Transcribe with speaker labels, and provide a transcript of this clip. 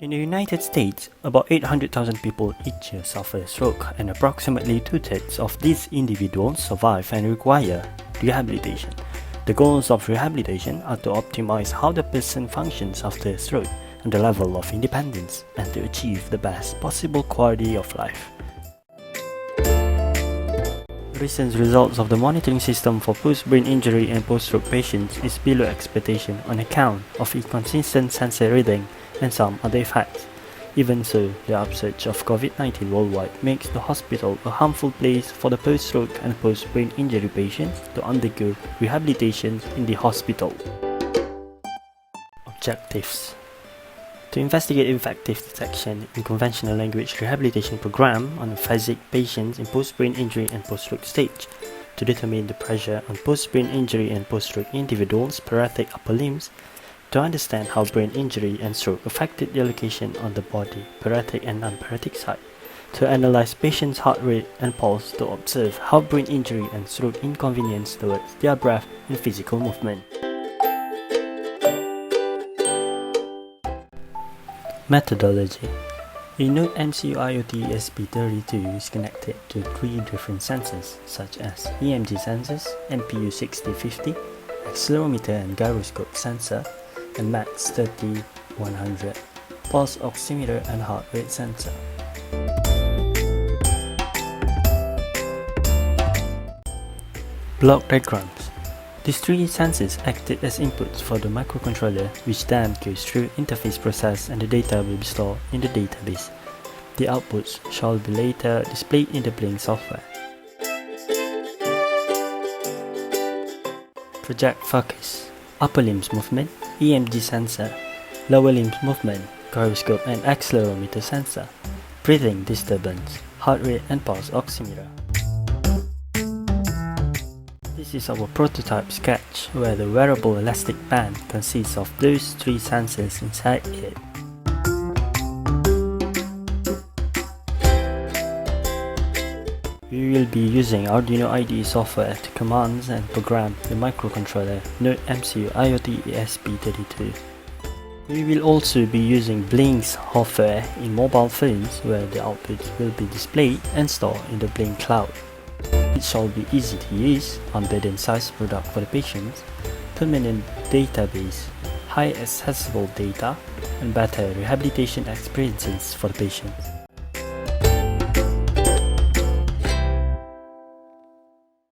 Speaker 1: In the United States, about 800,000 people each year suffer stroke, and approximately two-thirds of these individuals survive and require rehabilitation. The goals of rehabilitation are to optimize how the person functions after a stroke and the level of independence, and to achieve the best possible quality of life. Recent results of the monitoring system for post-brain injury and post-stroke patients is below expectation on account of inconsistent sensor reading and some other effects. Even so, the upsurge of COVID-19 worldwide makes the hospital a harmful place for the post-stroke and post-brain injury patients to undergo rehabilitation in the hospital. Objectives: to investigate effective detection in conventional language rehabilitation program on aphasic patients in post-brain injury and post-stroke stage, to determine the pressure on post-brain injury and post-stroke individuals' paretic upper limbs, to understand how brain injury and stroke affected their location on the body, paretic and non-paretic side, to analyze patients' heart rate and pulse to observe how brain injury and stroke inconvenience towards their breath and physical movement. Methodology: a Node MCU IoT ESP32 is connected to three different sensors such as EMG sensors, MPU 6050, accelerometer and gyroscope sensor, and MAX 30-100, pulse oximeter and heart rate sensor. Block diagrams: these three sensors acted as inputs for the microcontroller, which then goes through interface process and the data will be stored in the database. The outputs shall be later displayed in the Blink software. Project focus: upper limbs movement, EMG sensor, lower limbs movement, gyroscope and accelerometer sensor, breathing disturbance, heart rate and pulse oximeter. This is our prototype sketch where the wearable elastic band consists of those three sensors inside it. We will be using Arduino IDE software to command and program the microcontroller Node MCU IoT ESP32. We will also be using Blink's software in mobile phones where the outputs will be displayed and stored in the Blink cloud. It shall be easy to use, unburden-sized product for the patients, permanent database, high accessible data, and better rehabilitation experiences for the patients.